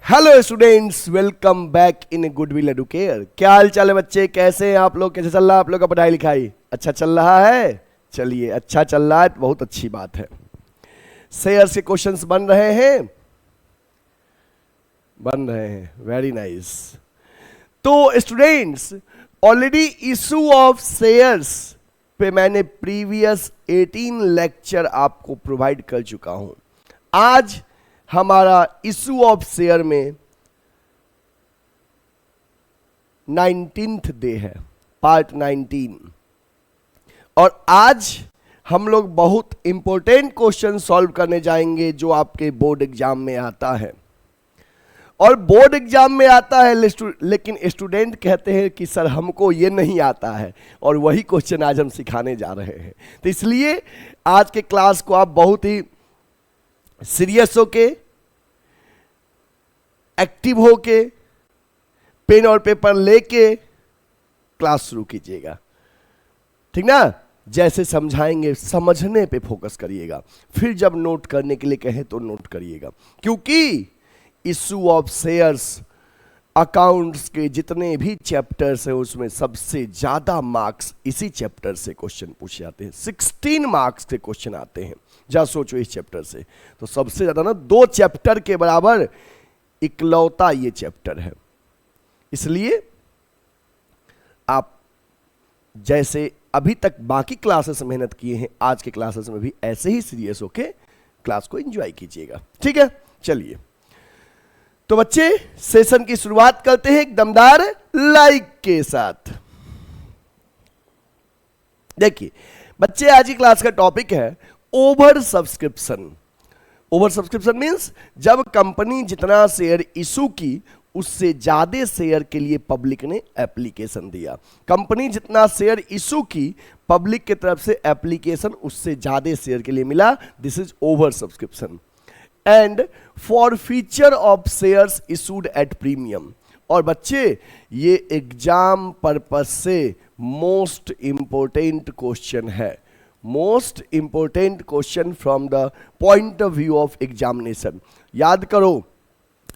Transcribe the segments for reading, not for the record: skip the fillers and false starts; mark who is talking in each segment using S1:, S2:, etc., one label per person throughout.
S1: Hello students, welcome back in goodwill Educare. क्या हाल चाल है बच्चे? कैसे हैं आप लोग? कैसे चल रहा है आप लोग का पढ़ाई लिखाई? अच्छा चल रहा है? चलिए, अच्छा चल रहा है, बहुत अच्छी बात है। शेयर से क्वेश्चंस बन रहे हैं, वेरी नाइस। तो students, already issue of shares पे मैंने प्रीवियस 18 लेक्चर आपको प्रोवाइड कर चुका हूं। आज हमारा इशू ऑफ शेयर में 19th डे है, पार्ट 19। और आज हम लोग बहुत इंपॉर्टेंट क्वेश्चन सॉल्व करने जाएंगे जो आपके बोर्ड एग्जाम में आता है। और बोर्ड एग्जाम में आता है, लेकिन स्टूडेंट कहते हैं कि सर हमको ये नहीं आता है, और वही क्वेश्चन आज हम सिखाने जा रहे हैं। तो इसलिए आज के क्लास को आप बहुत ही सीरियस होके, एक्टिव होके, पेन और पेपर लेके क्लास शुरू कीजिएगा, ठीक ना? जैसे समझाएंगे समझने पे फोकस करिएगा, फिर जब नोट करने के लिए कहें तो नोट करिएगा। क्योंकि इशू ऑफ शेयर्स अकाउंट्स के जितने भी चैप्टर्स हैं उसमें सबसे ज्यादा मार्क्स इसी चैप्टर से क्वेश्चन पूछे जाते हैं। 16 मार्क्स के क्वेश्चन आते हैं। जा सोचो, इस चैप्टर से तो सबसे ज्यादा ना, 2 चैप्टर के बराबर इकलौता ये चैप्टर है। इसलिए आप जैसे अभी तक बाकी क्लासेस में मेहनत किए हैं, आज के क्लासेस में भी ऐसे ही सीरियस होके क्लास को एंजॉय कीजिएगा, ठीक है? चलिए, तो बच्चे सेशन की शुरुआत करते हैं एक दमदार लाइक के साथ। देखिए बच्चे, आज की क्लास का टॉपिक है over subscription. Over subscription means जब कंपनी जितना शेयर इशू की उससे ज्यादा शेयर के लिए पब्लिक ने एप्लीकेशन दिया। कंपनी जितना शेयर इशू की, पब्लिक की तरफ से एप्लीकेशन उससे ज्यादा शेयर के लिए मिला, this is over subscription. And for feature of shares issued at premium. और बच्चे, ये एग्जाम पर्पस से मोस्ट इंपोर्टेंट क्वेश्चन है, most important question from the point of view of examination. याद करो,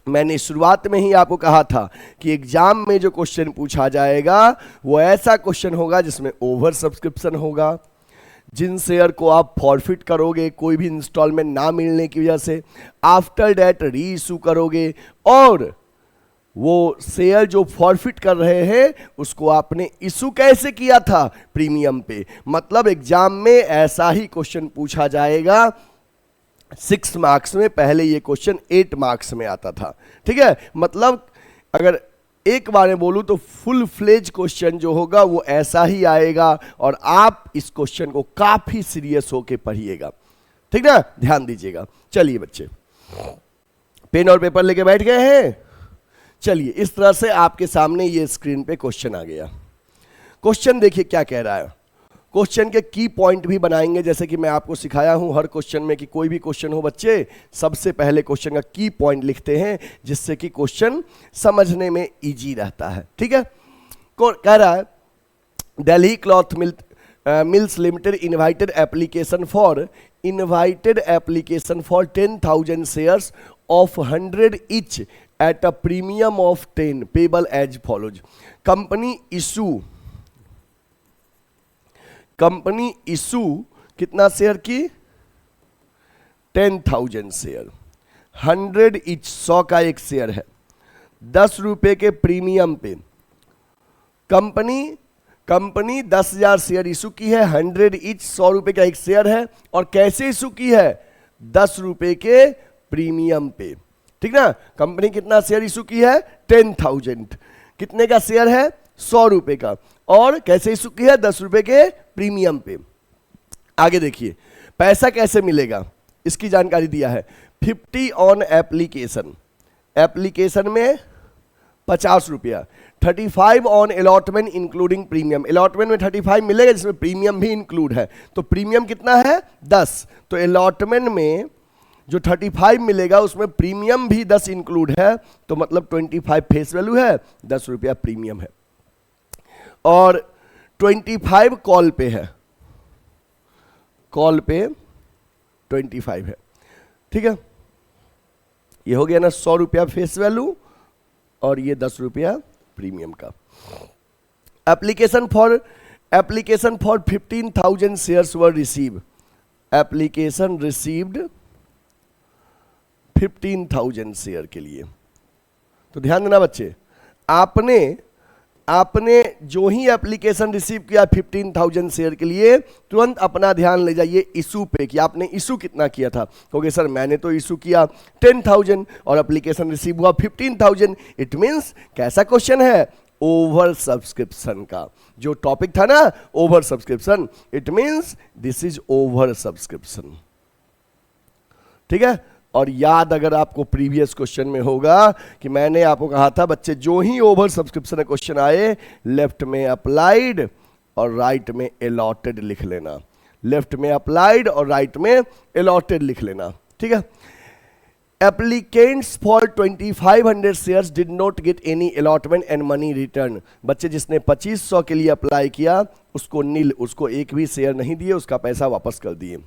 S1: मैंने शुरुआत में ही आपको कहा था कि एग्जाम में जो क्वेश्चन पूछा जाएगा वो ऐसा क्वेश्चन होगा जिसमें ओवर सब्सक्रिप्शन होगा। जिन शेयर को आप फॉरफिट करोगे कोई भी इंस्टॉलमेंट ना मिलने की वजह से, आफ्टर दैट री इशू करोगे, और वो शेयर जो फॉरफिट कर रहे हैं उसको आपने इशू कैसे किया था? प्रीमियम पे। मतलब एग्जाम में ऐसा ही क्वेश्चन पूछा जाएगा 6 मार्क्स में। पहले ये क्वेश्चन 8 मार्क्स में आता था, ठीक है? मतलब अगर एक बार में बोलूं तो फुल फ्लेज क्वेश्चन जो होगा वो ऐसा ही आएगा, और आप इस क्वेश्चन को काफी सीरियस होके पढ़िएगा, ठीक ना? ध्यान दीजिएगा। चलिए बच्चे, पेन और पेपर लेके बैठ गए हैं? चलिए, इस तरह से आपके सामने ये स्क्रीन पे क्वेश्चन आ गया। क्वेश्चन देखिए क्या कह रहा है। क्वेश्चन के की पॉइंट भी बनाएंगे, जैसे कि मैं आपको सिखाया हूं हर क्वेश्चन में कि कोई भी क्वेश्चन हो बच्चे, सबसे पहले क्वेश्चन का की पॉइंट लिखते हैं जिससे कि क्वेश्चन समझने में इजी रहता है, ठीक है? कह रहा है Delhi cloth mills limited invited application for 10,000 shares of 100 each at a premium of 10 payable as follows. Company issue कितना शेयर की? 10,000 शेयर, 100 ईच, 100 का एक शेयर है, 10 रुपए के प्रीमियम पे। कंपनी 10,000 शेयर इशू की है, 100 ईच, 100 रुपए का एक शेयर है, और कैसे इशू की है? 10 रुपए के प्रीमियम पे, ठीक ना? कंपनी कितना शेयर इशू की है? 10,000। कितने का शेयर है? 100 रुपए का, और कैसे इशू की है? 10 रुपए के प्रीमियम पे। आगे देखिए, पैसा कैसे मिलेगा इसकी जानकारी दिया है। 50 ऑन एप्लीकेशन, एप्लीकेशन में 50 रुपया। 35 on allotment including premium, allotment में 35 मिलेगा जिसमें प्रीमियम भी इंक्लूड है। तो प्रीमियम कितना है? 10। तो अलॉटमेंट में जो 35 मिलेगा उसमें प्रीमियम भी 10 इंक्लूड है, तो मतलब 25 फेस वैल्यू है, 10 रुपया प्रीमियम है। और 25 कॉल पे है, कॉल पे 25 है, ठीक है? ये हो गया ना 100 रुपया फेस वैल्यू और ये 10 रुपया प्रीमियम का। Application for 15,000 shares were receive, application received 15,000 share के लिए। तो ध्यान देना बच्चे, आपने जो ही एप्लीकेशन रिसीव किया 15,000 शेयर के लिए, तुरंत अपना ध्यान ले जाइए इशू पे कि आपने इशू कितना किया था। क्योंकि सर मैंने तो इशू किया 10,000 और एप्लीकेशन रिसीव हुआ 15,000। इट मींस कैसा क्वेश्चन है, ओवर सब्सक्रिप्शन का। जो टॉपिक था ना over subscription, it means this is over subscription. ठीक है। और याद अगर आपको प्रीवियस क्वेश्चन में होगा कि मैंने आपको कहा था बच्चे जो ही ओवर सब्सक्रिप्शन क्वेश्चन आए, लेफ्ट में अप्लाइड और राइट में अलॉटेड लिख लेना, लेफ्ट में अप्लाइड और राइट में अलॉटेड लिख लेना। ठीक है। Applicants for 2500 shares did not get any allotment and money return. बच्चे जिसने 2500 के लिए अप्लाई किया उसको नील, उसको एक भी शेयर नहीं दिए, उसका पैसा वापस कर दिए।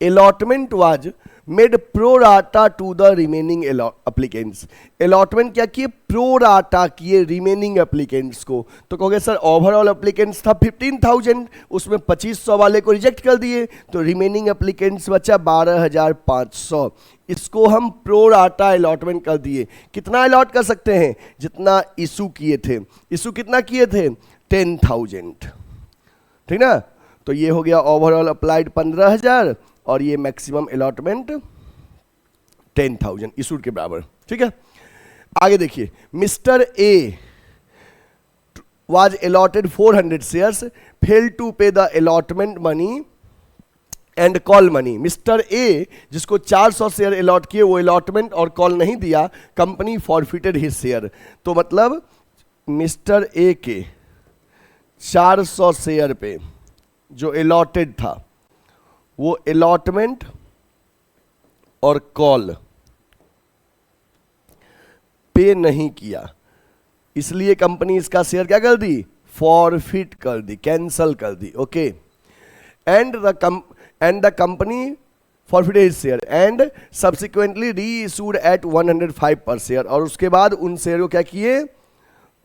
S1: Allotment was made pro rata to the remaining applicants. Allotment क्या किए, प्रो राटा किए रिमेनिंग एप्लीकेंट्स को। तो कहोगे सर ओवरऑल एप्लीकेंट्स था 15,000, उसमें 2500 वाले को रिजेक्ट कर दिए, तो रिमेनिंग एप्लीकेंट्स बचा 12,500। इसको हम प्रो राटा अलॉटमेंट कर दिए। कितना अलॉट कर सकते हैं, जितना इशू किए थे। इशू कितना किए थे, 10,000। ठीक ना। तो ये हो गया ओवरऑल अप्लाइड 15,000 और ये मैक्सिमम अलॉटमेंट 10,000 इशूड के बराबर। ठीक है। आगे देखिए, mister A was allotted 400 shares, fail to pay the allotment money and call money. Mister A जिसको 400 शेयर अलॉट किए वो अलॉटमेंट और कॉल नहीं दिया, कंपनी फॉरफिटेड हिज शेयर। तो मतलब मिस्टर ए के 400 शेयर पे जो अलॉटेड था वो अलॉटमेंट और कॉल पे नहीं किया, इसलिए कंपनी इसका शेयर क्या कर दी, फॉरफिट कर दी, कैंसल कर दी। Okay. And the company forfeited his share and subsequently reissued at 105 per share. और उसके बाद उन शेयर को क्या किए,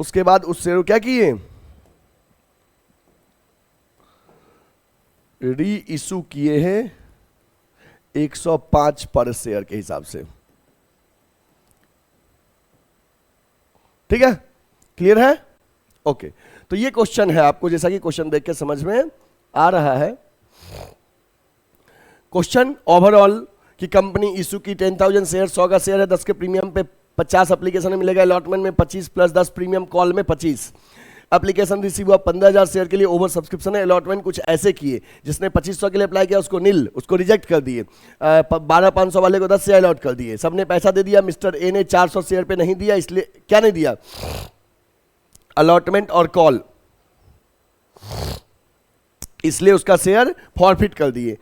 S1: उसके बाद उस शेयर को क्या किए, री इशू किए हैं 105 पर शेयर के हिसाब से। ठीक है, क्लियर है। ओके। तो ये क्वेश्चन है आपको, जैसा कि क्वेश्चन देख के समझ में आ रहा है। क्वेश्चन ओवरऑल कि कंपनी इशू की 10,000 शेयर, 100 का शेयर है, 10 के प्रीमियम पे 50 एप्लीकेशन में मिलेगा, अलॉटमेंट में 25 प्लस 10 प्रीमियम, कॉल में 25। एप्लीकेशन रिसीव हुआ 15,000 शेयर के लिए, ओवर सब्सक्रिप्शन है। अलॉटमेंट कुछ ऐसे किए, जिसने 2500 के लिए अप्लाई किया उसको नील, उसको रिजेक्ट कर दिए। 12,500 वाले को 10 शेयर अलॉट कर दिए, सबने पैसा दे दिया। मिस्टर ए ने 400 शेयर पे नहीं दिया, इसलिए क्या नहीं दिया, अलॉटमेंट और कॉल, इसलिए उसका शेयर फॉरफिट कर दिए।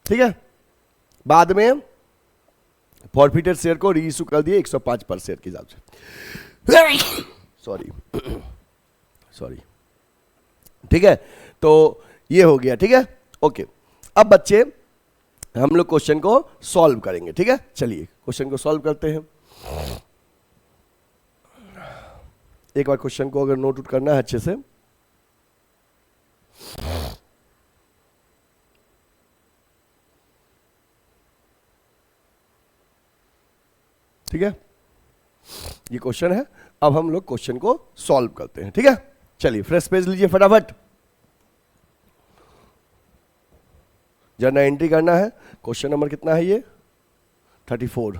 S1: ठीक है। बाद में फॉरफिटेड शेयर को री इशू कर दिए 105 पर शेयर के हिसाब से। सॉरी। ठीक है। तो ये हो गया। ठीक है। ओके। अब बच्चे हम लोग क्वेश्चन को सॉल्व करेंगे। ठीक है। चलिए क्वेश्चन को सॉल्व करते हैं। एक बार क्वेश्चन को अगर नोट आउट करना है अच्छे से, ठीक है। ये क्वेश्चन है, अब हम लोग क्वेश्चन को सॉल्व करते हैं। ठीक है। चलिए फ्रेश पेज लीजिए फटाफट, जरा एंट्री करना है। क्वेश्चन नंबर कितना है ये, 34।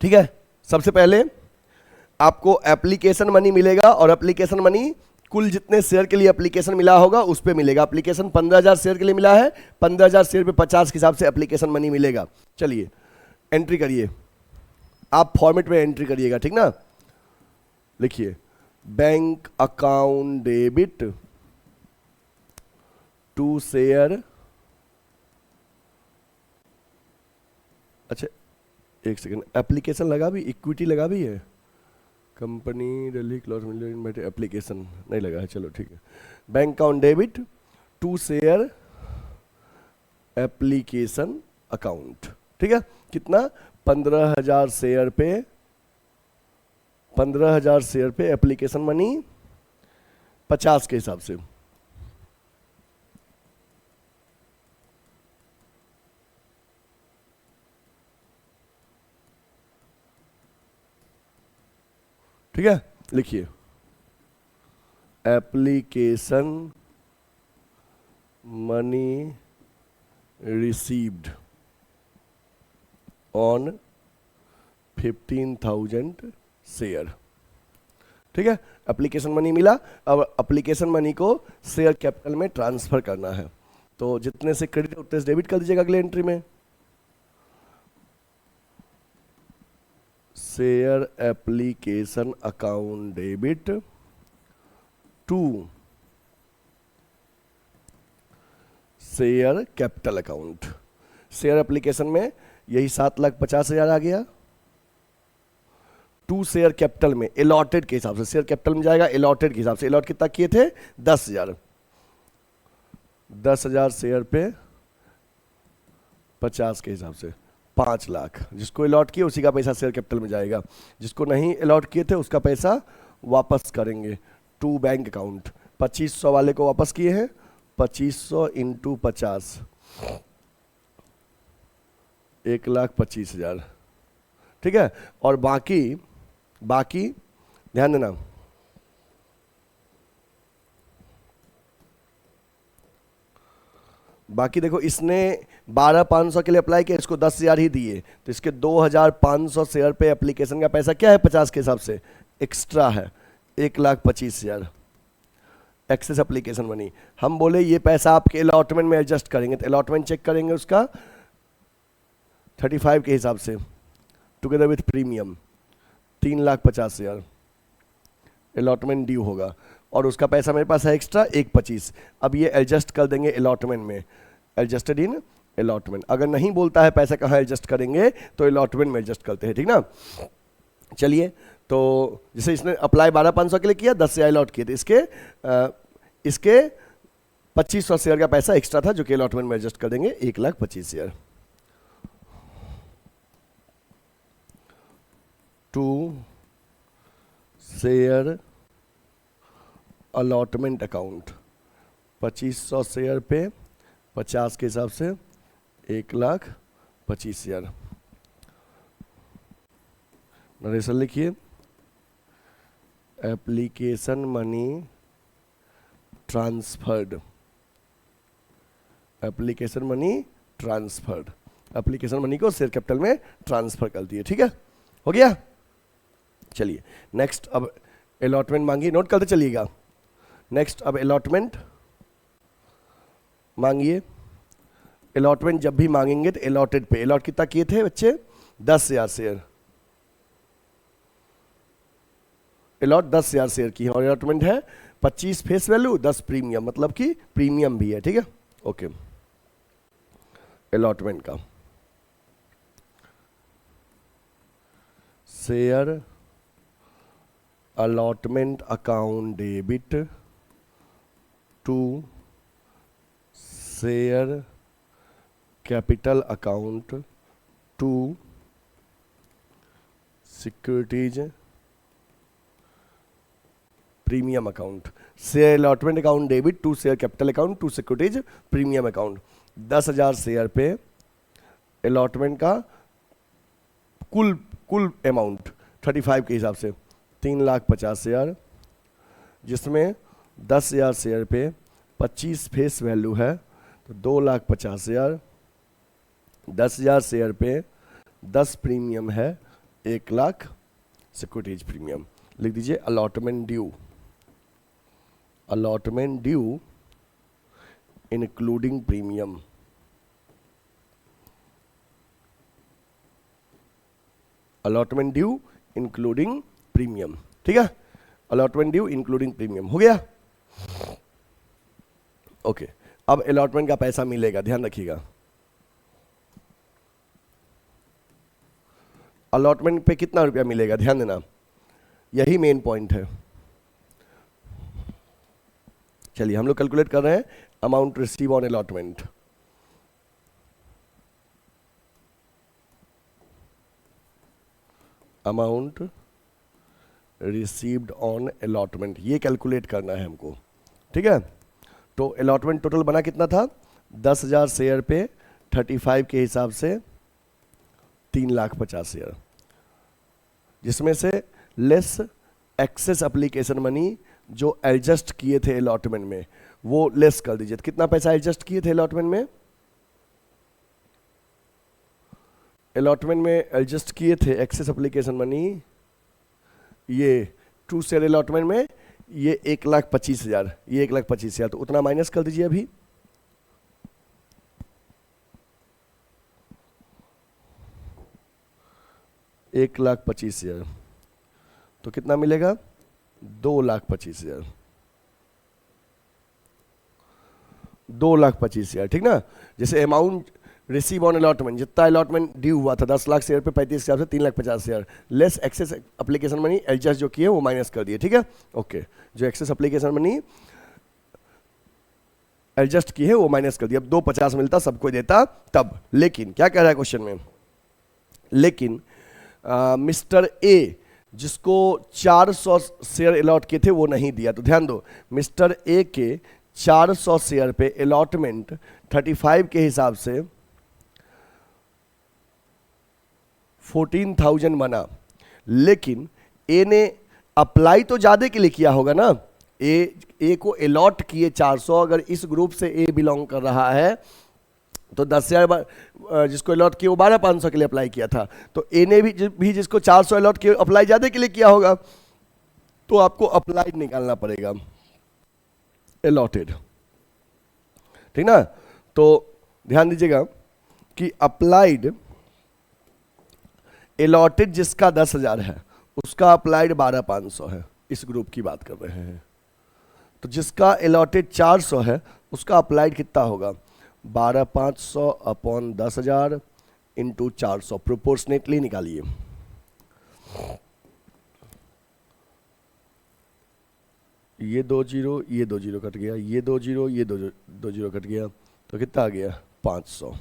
S1: ठीक है। सबसे पहले आपको एप्लीकेशन मनी मिलेगा और एप्लीकेशन मनी कुल जितने शेयर के लिए एप्लीकेशन मिला होगा उस पे मिलेगा। एप्लीकेशन 15,000 शेयर के लिए मिला है, 15,000 शेयर पे 50 के हिसाब से एप्लीकेशन मनी मिलेगा। चलिए एंट्री करिए, आप फॉर्मेट में एंट्री करिएगा। ठीक ना। लिखिए bank account debit to share, अच्छा एक सेकंड, एप्लीकेशन लगा भी, इक्विटी लगा भी है, company Delhi cloth mill application नहीं लगा है, चलो ठीक है। Bank account debit to share application account, ठीक है। कितना? 15,000 शेयर पे, 15,000 शेयर पे एप्लीकेशन मनी 50 के हिसाब से। ठीक है, लिखिए application money received on 15,000 share. ठीक है, एप्लीकेशन मनी मिला, अब एप्लीकेशन मनी को शेयर कैपिटल में ट्रांसफर करना है। तो जितने से क्रेडिट उतने से डेबिट कर दीजिएगा अगले एंट्री में। Share application account debit to share capital account. Share application में यही 7,50,000 आ गया, टू शेयर कैपिटल में अलॉटेड के हिसाब से, शेयर कैपिटल में जाएगा अलॉटेड के हिसाब से। अलॉट कितना किए थे? 10,000। 10,000 शेयर पे 50 के हिसाब से 5 लाख। जिसको अलॉट किए उसी का पैसा शेयर कैपिटल में जाएगा, जिसको नहीं अलॉट किए थे उसका पैसा वापस करेंगे टू बैंक अकाउंट। 2500 वाले को वापस किए हैं, 2500 इंटू 50, 1,25,000। ठीक है, और बाकी ध्यान देना, बाकी देखो इसने 12,500 के लिए अप्लाई किया, इसको 10,000 ही दिए, तो इसके 2,500 शेयर पे एप्लीकेशन का पैसा क्या है? 50 के हिसाब से एक्स्ट्रा है, 1,25,000 एक्सेस एप्लीकेशन मनी। हम बोले ये पैसा आपके अलॉटमेंट में एडजस्ट करेंगे, तो अलॉटमेंट चेक करेंगे उसका 35 के हिसाब से together with premium 3,50,000 allotment due होगा, और उसका पैसा मेरे पास है एक्स्ट्रा 1,25,000। अब ये एडजस्ट कर देंगे अलॉटमेंट में, एडजस्टेड इन अलॉटमेंट। अगर नहीं बोलता है पैसा कहाँ एडजस्ट करेंगे तो अलॉटमेंट में एडजस्ट करते हैं, ठीक ना। चलिए, तो जैसे इसने अप्लाई 12,500 के लिए किया, 10 से अलॉट किए थे, इसके 2,500 शेयर का पैसा एक्स्ट्रा था जो कि अलॉटमेंट में एडजस्ट कर देंगे, 1,25,000 to share allotment account. 2,500 share पे 50 के हिसाब से 1,25,000। नरेशन लिखिए, application money transferred, application money transferred, application money को शेयर कैपिटल में ट्रांसफर कर दिए। ठीक है, हो गया। चलिए नेक्स्ट, अब अलॉटमेंट मांगिए, नोट करते चलिएगा। नेक्स्ट अब अलॉटमेंट मांगिए। अलॉटमेंट जब भी मांगेंगे तो अलॉटेड पे, अलॉट कितना किए थे बच्चे? 10,000 शेयर, अलॉट 10,000 शेयर की है, और अलॉटमेंट है 25 फेस वैल्यू 10 प्रीमियम, मतलब कि प्रीमियम भी है। ठीक है, ओके। अलॉटमेंट का share allotment account debit to share capital account to securities premium account. Share allotment account debit to share capital account to securities premium account. 10,000 share पे allotment का कुल अमाउंट 35 के हिसाब से 3,50,000, जिसमें 10,000 शेयर पे 25 फेस वैल्यू है तो 2,50,000, 10,000 शेयर पे 10 प्रीमियम है 1,00,000 सिक्योरिटीज प्रीमियम। लिख दीजिए allotment due, allotment due including premium, allotment due including premium. ठीक है, अलॉटमेंट ड्यू इंक्लूडिंग प्रीमियम हो गया। ओके, अब अलॉटमेंट का पैसा मिलेगा, ध्यान रखिएगा। अलॉटमेंट पे कितना रुपया मिलेगा, ध्यान देना, यही मेन पॉइंट है। चलिए हम लोग कैलकुलेट कर रहे हैं amount receive on allotment. Amount received on allotment, ये कैलकुलेट करना है हमको, ठीक है। तो अलॉटमेंट टोटल बना कितना था, 10,000 शेयर पे 35 के हिसाब से 3,50,000 शेयर, जिसमें से लेस एक्सेस एप्लीकेशन मनी जो एडजस्ट किए थे अलॉटमेंट में वो लेस कर दीजिए। तो कितना पैसा एडजस्ट किए थे अलॉटमेंट में, अलॉटमेंट में एडजस्ट किए थे एक्सेस एप्लीकेशन मनी, ये 2 शेयर अलॉटमेंट में ये 1,25,000, ये 1,25,000, तो उतना माइनस कर दीजिए अभी। एक 1,25,000 तो कितना मिलेगा, 2,25,000, 2,25,000, ठीक ना। जैसे अमाउंट रिसीव ऑन अलॉटमेंट, जितना अलॉटमेंट ड्यू हुआ था 10 लाख शेयर पे 35,000 से 3,50,000, less excess application money adjust जो किए वो माइनस कर दिए, ठीक है। ओके, जो एक्सेस एप्लीकेशन मनी एडजस्ट की है वो माइनस कर दिया। अब 250 मिलता सबको देता तब, लेकिन क्या कह रहा है क्वेश्चन में, लेकिन मिस्टर ए जिसको 400 शेयर अलॉट किए थे वो नहीं दिया। तो ध्यान दो, मिस्टर ए के 400 शेयर पे अलॉटमेंट 35 के हिसाब से 14,000 बना, लेकिन ए ने अप्लाई तो ज्यादा के लिए किया होगा ना, ए को अलॉट किए 400, अगर इस ग्रुप से ए बिलोंग कर रहा है तो 10,000 जिसको अलॉट किया वो 12,500 के लिए अप्लाई किया था, तो ए ने भी जिसको 400 अलॉट किया अप्लाई ज्यादा के लिए किया होगा, तो आपको अप्लाइड निकालना पड़ेगा, अलॉटेड, ठीक ना। तो ध्यान दीजिएगा कि अप्लाइड अलॉटेड जिसका 10,000 है उसका अप्लाइड 12,500 है, इस ग्रुप की बात कर रहे हैं। तो जिसका अलॉटेड 400 है उसका अप्लाइड कितना होगा, 12,500 अपॉन 10,000 इंटू 400, प्रोपोर्शनेटली निकालिए। ये 2 जीरो, ये 2 जीरो कट गया, ये 2 जीरो, ये 2 जीरो कट गया, तो कितना आ गया 500,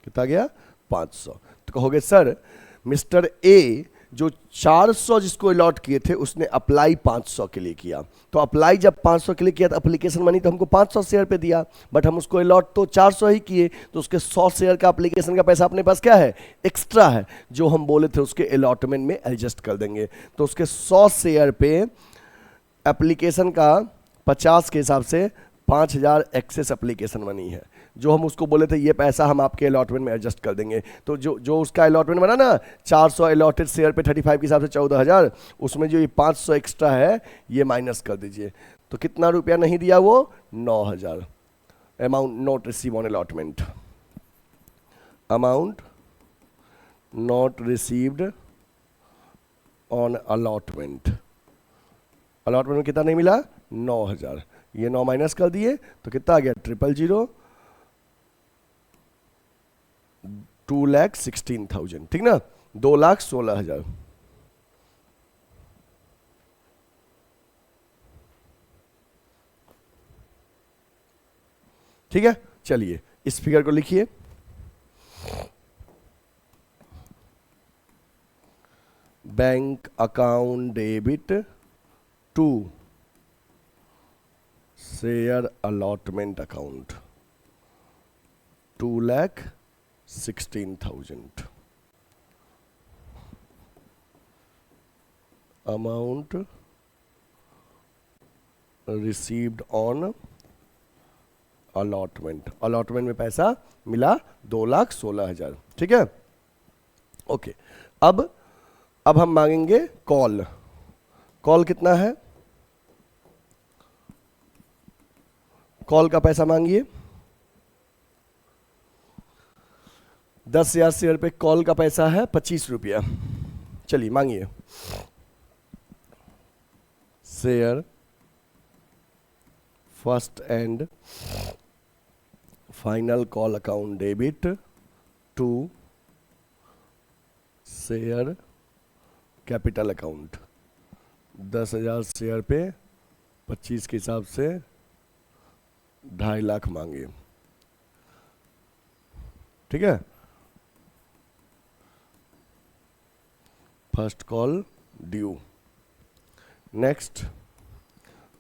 S1: कितना आ गया 500। तो कहोगे सर मिस्टर ए जो 400 जिसको अलॉट किए थे उसने अप्लाई 500 के लिए किया, तो अप्लाई जब 500 के लिए किया तो एप्लीकेशन मनी तो हमको 500 शेयर पे दिया, बट हम उसको अलॉट तो 400 ही किए, तो उसके 100 शेयर का एप्लीकेशन का पैसा अपने पास क्या है, एक्स्ट्रा है, जो हम बोले थे उसके अलॉटमेंट में एडजस्ट कर देंगे। तो उसके 100 शेयर पे एप्लीकेशन का 50 के हिसाब से 5,000 एक्सेस एप्लीकेशन मनी है, जो हम उसको बोले थे ये पैसा हम आपके अलॉटमेंट में एडजस्ट कर देंगे। तो जो उसका अलॉटमेंट बना ना 400 अलॉटेड शेयर पे 35 के हिसाब से 14,000, उसमें जो ये 500 एक्स्ट्रा है ये माइनस कर दीजिए, तो कितना रुपया नहीं दिया वो 9,000। Amount not receive on allotment, amount not received on allotment, allotment में कितना नहीं मिला 9,000, ये 9 माइनस कर दिए तो कितना आ गया 000, 2,16,000, ठीक ना, 2,16,000। ठीक है, चलिए इस फिगर को लिखिए, bank account debit to share allotment account 2,16,000, amount received on allotment, allotment में पैसा मिला 2,16,000, ठीक है। ओके, अब हम मांगेंगे कॉल, कॉल कितना है, कॉल का पैसा मांगिए, 10,000 शेयर पे कॉल का पैसा है 25 रुपया, चलिए मांगिए। Share first and final call account debit to share capital account, 10,000 share पे 25 के हिसाब से 2.5 लाख मांगे, ठीक है। First call due. नेक्स्ट,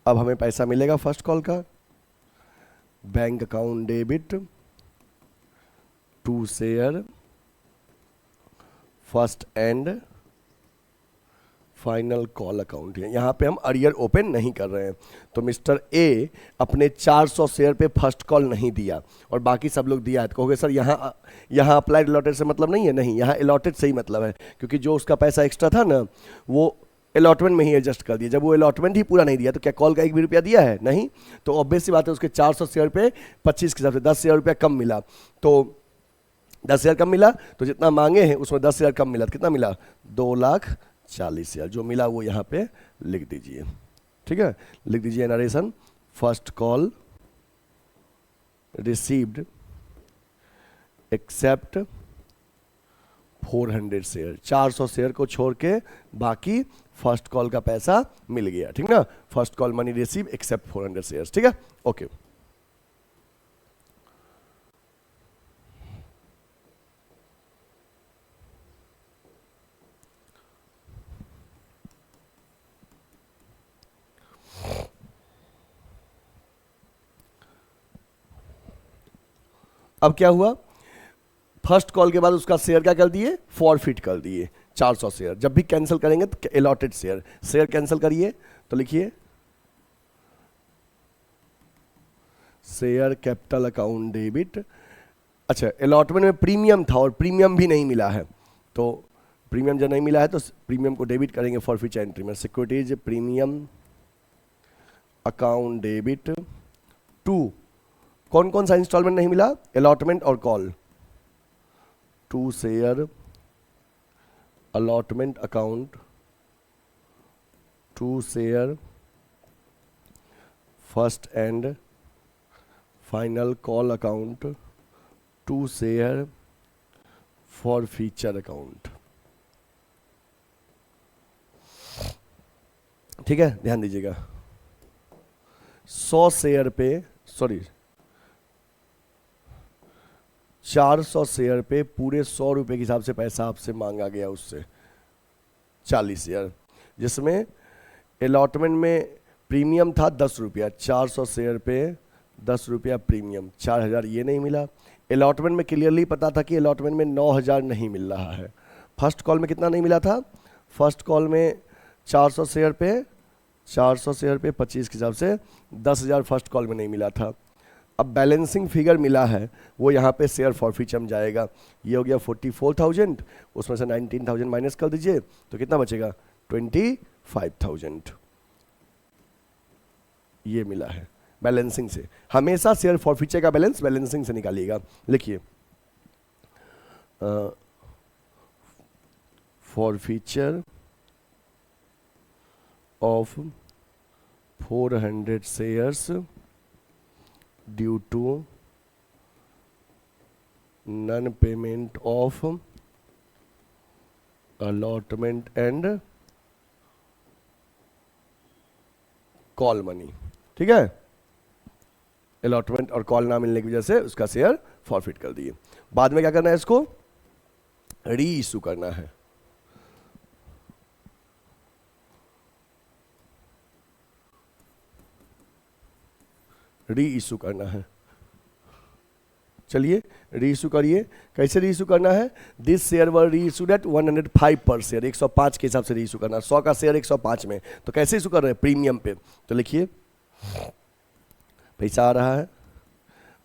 S1: अब हमें पैसा मिलेगा फर्स्ट कॉल का। Bank account debit to share first and final call account है। यहाँ पे हम अरियर ओपन नहीं कर रहे हैं, तो मिस्टर ए अपने 400 शेयर पे फर्स्ट कॉल नहीं दिया और बाकी सब लोग दिया है। तो कहोगे सर यहाँ अप्लाइड अलॉटेड से मतलब नहीं है। नहीं, यहाँ अलॉटेड से ही मतलब है, क्योंकि जो उसका पैसा एक्स्ट्रा था ना वो अलॉटमेंट में ही एडजस्ट कर दिया। जब वो अलॉटमेंट ही पूरा नहीं दिया तो क्या कॉल का 1 भी रुपया दिया है? नहीं। तो ऑब्वियस सी बात है, उसके 400 शेयर पे 25 के हिसाब से 10 शेयर रुपया कम मिला। तो 10 शेयर कम मिला तो जितना मांगे हैं उसमें 10 शेयर कम मिला, तो कितना मिला? 2,40,000। जो मिला वो यहाँ पे लिख दीजिए, ठीक है। लिख दीजिए narration, first call received accept 400 share. 400 share को छोड़ के बाकी फर्स्ट कॉल का पैसा मिल गया, ठीक ना। First call money receive except 400 share, ठीक है। ओके, अब क्या हुआ? फर्स्ट कॉल के बाद उसका शेयर क्या कर दिए? फॉरफिट कर दिए 400 शेयर। जब भी कैंसिल करेंगे तो अलॉटेड शेयर, शेयर कैंसिल करिए तो लिखिए शेयर कैपिटल अकाउंट डेबिट। अच्छा, अलॉटमेंट में प्रीमियम था और प्रीमियम भी नहीं मिला है, तो प्रीमियम जब नहीं मिला है तो प्रीमियम को डेबिट करेंगे फॉरफिट एंट्री में। Securities premium account debit to, कौन कौन सा इंस्टॉलमेंट नहीं मिला? अलॉटमेंट और call. To share allotment account to share first and final call account to share forfeiture account, ठीक है। ध्यान दीजिएगा, 100 शेयर पे 400 शेयर पे पूरे 100 रुपए के हिसाब से पैसा आपसे मांगा गया उससे 40 शेयर, जिसमें अलॉटमेंट में प्रीमियम था 10 रुपया। 400 शेयर पे 10 रुपया प्रीमियम, 4,000 ये नहीं मिला। अलॉटमेंट में क्लियरली पता था कि अलॉटमेंट में 9,000 नहीं मिल रहा है। फर्स्ट कॉल में कितना नहीं मिला था? फर्स्ट कॉल में 400 शेयर पे 25 के हिसाब से 10,000 फर्स्ट कॉल में नहीं मिला था। अब बैलेंसिंग फिगर मिला है, वो यहाँ पे शेयर फॉरफीचर में जाएगा। ये हो गया 44,000, उसमें से 19,000 माइनस कर दीजिए तो कितना बचेगा? 25,000। ये मिला है बैलेंसिंग से। हमेशा शेयर फॉरफीचर का बैलेंस बैलेंसिंग से निकालिएगा। लिखिए forfeiture of 400 shares due to non payment of allotment and call money, ठीक है। अलॉटमेंट और कॉल ना मिलने की वजह से उसका शेयर फॉरफिट कर दिए। बाद में क्या करना है? इसको री इशू करना है। री इशू करना है। चलिए री इशू करिए। कैसे री इशू करना है? दिस शेयर वर री इशूड एट 105 पर शेयर, 105 के हिसाब से री इशू करना। 100 का शेयर 105 में, तो कैसे इशू कर रहे हैं? प्रीमियम पे। तो लिखिए पैसा आ रहा है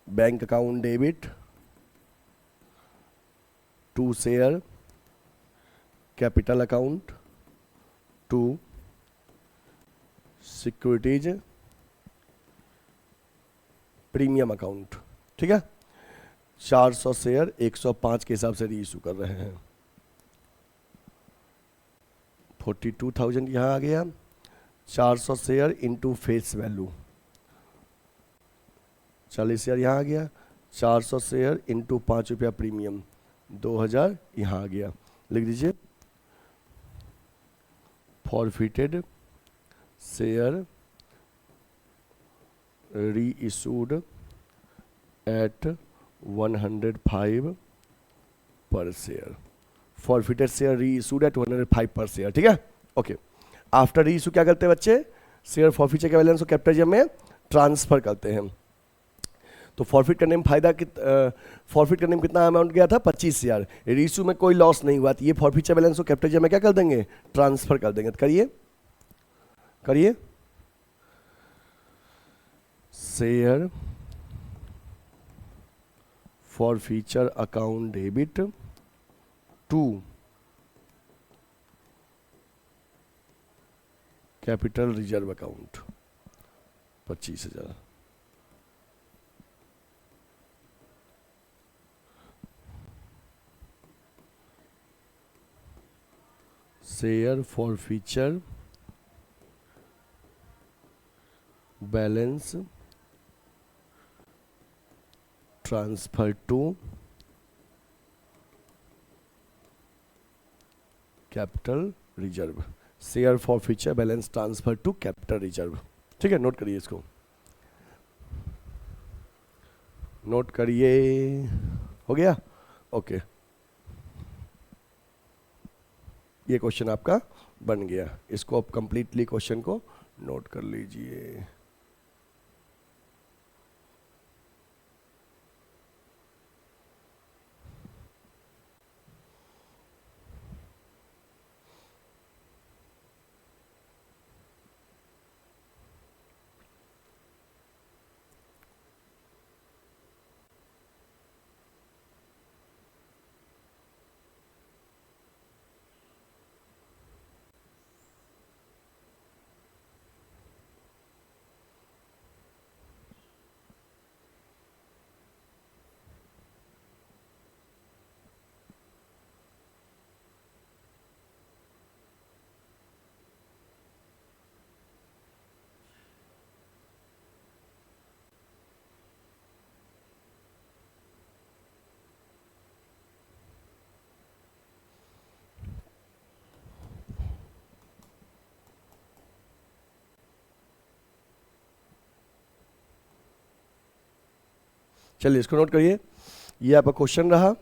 S1: bank account debit to share capital account to securities premium account, ठीक है। 400 शेयर 105 के हिसाब से री इशू कर रहे हैं। 42,000 यहाँ आ गया। 400 share into face value, 40 share यहाँ आ गया। 400 शेयर इंटू 5 रुपया प्रीमियम, 2,000 यहाँ आ गया। लिख दीजिए फॉरफिटेड शेयर री issued at 105 per share, forfeited share री इशूड एट 105 पर शेयर, ठीक है। ओके, आफ्टर री इशू क्या करते हैं बच्चे, शेयर फॉरफिचर के बैलेंस को कैपिटल में ट्रांसफर करते हैं। तो फॉरफिट करने में फायदा फॉरफिट करने में कितना अमाउंट गया था, 25,000। रीइशू में कोई लॉस नहीं हुआ, तो ये फॉरफिचर बैलेंस को कैपिटल में क्या कर देंगे, ट्रांसफर कर देंगे। तो करिए करिए, share forfeiture account debit to capital reserve account 25,000। Share forfeiture balance transfer to capital reserve, share forfeiture balance transfer to capital reserve, ठीक है। नोट करिए इसको, नोट करिए, हो गया। ओके, ये क्वेश्चन आपका बन गया, इसको आप कंप्लीटली क्वेश्चन को नोट कर लीजिए। चलिए इसको नोट करिए, ये आपका क्वेश्चन रहा।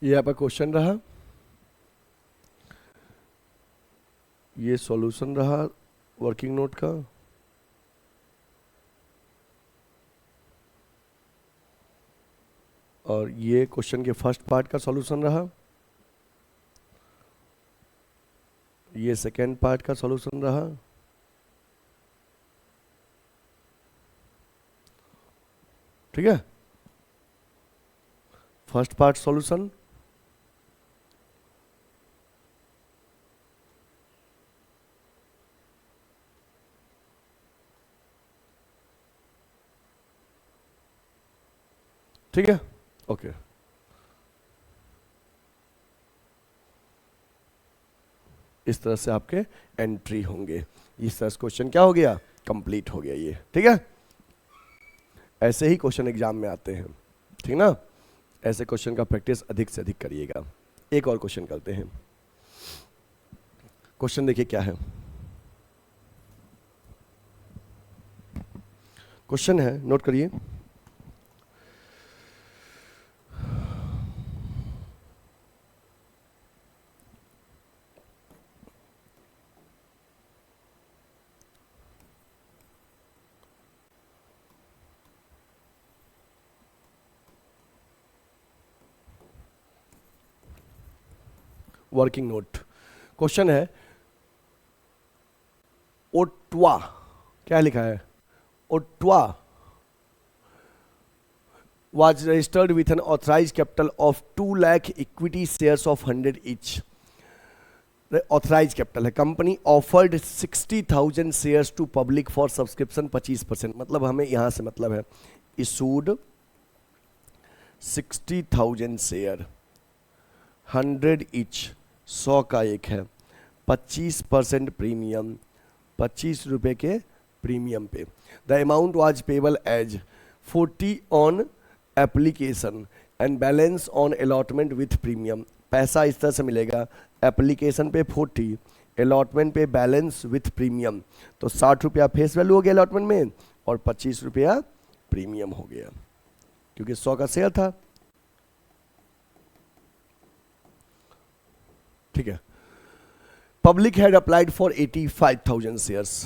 S1: ये आपका क्वेश्चन रहा, ये सॉल्यूशन रहा वर्किंग नोट का, और ये क्वेश्चन के फर्स्ट पार्ट का सॉल्यूशन रहा, ये सेकेंड पार्ट का सॉल्यूशन रहा, ठीक है। फर्स्ट पार्ट सॉल्यूशन, ठीक है। ओके, इस तरह से आपके एंट्री होंगे। इस तरह से क्वेश्चन क्या हो गया, कंप्लीट हो गया ये, ठीक है। ऐसे ही क्वेश्चन एग्जाम में आते हैं, ठीक ना। ऐसे क्वेश्चन का प्रैक्टिस अधिक से अधिक करिएगा। एक और क्वेश्चन करते हैं। क्वेश्चन देखिए क्या है, क्वेश्चन है, नोट करिए। वर्किंग नोट, क्वेश्चन है, ओट्वा, क्या लिखा है, ओट्वा was registered with an authorized capital of 2 lakh equity shares of 100 each. Authorize capital है, company offered 60,000 shares to public for subscription 25%, मतलब हमें यहां से मतलब है इशूड 60,000 शेयर, 100 ईच, 100 का एक है, 25% प्रीमियम, 25 रुपये के प्रीमियम पे। The amount was payable as 40 on application and balance on allotment with premium. पैसा इस तरह से मिलेगा, एप्लीकेशन पे 40, अलॉटमेंट पे बैलेंस विथ प्रीमियम, तो 60 रुपया फेस वैल्यू हो गया अलॉटमेंट में और 25 रुपया प्रीमियम हो गया, क्योंकि 100 का शेयर था। ठीक है। Public had applied for 85,000 shares,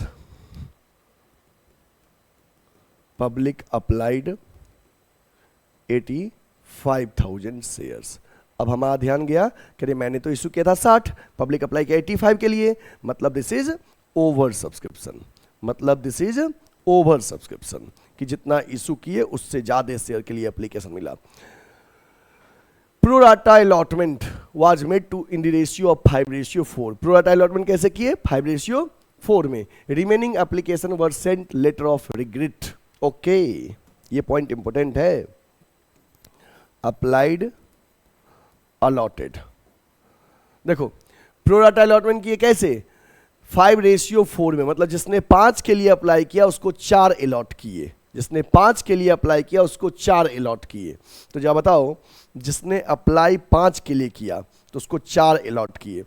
S1: public applied 85,000 shares. अब हमारा ध्यान गया कि मैंने तो इशू किया था 60, पब्लिक अप्लाई किया 85 के लिए, मतलब दिस इज ओवर सब्सक्रिप्शन, मतलब दिस इज ओवर सब्सक्रिप्शन, कि जितना इशू किए उससे ज्यादा शेयर के लिए एप्लीकेशन मिला। Pro rata allotment was made to in the ratio of 5:4। Pro rata allotment कैसे किए? 5:4 में। Remaining application were sent letter of regret. Okay, ये पॉइंट इंपॉर्टेंट है। अप्लाइड अलॉटेड, देखो प्रोराटा अलॉटमेंट किए कैसे? 5:4 में, मतलब जिसने 5 के लिए अप्लाई किया उसको 4 अलॉट किए, जिसने 5 के लिए अप्लाई किया उसको 4 अलॉट किए। तो जब बताओ, जिसने अप्लाई 5 के लिए किया तो उसको 4 अलॉट किए,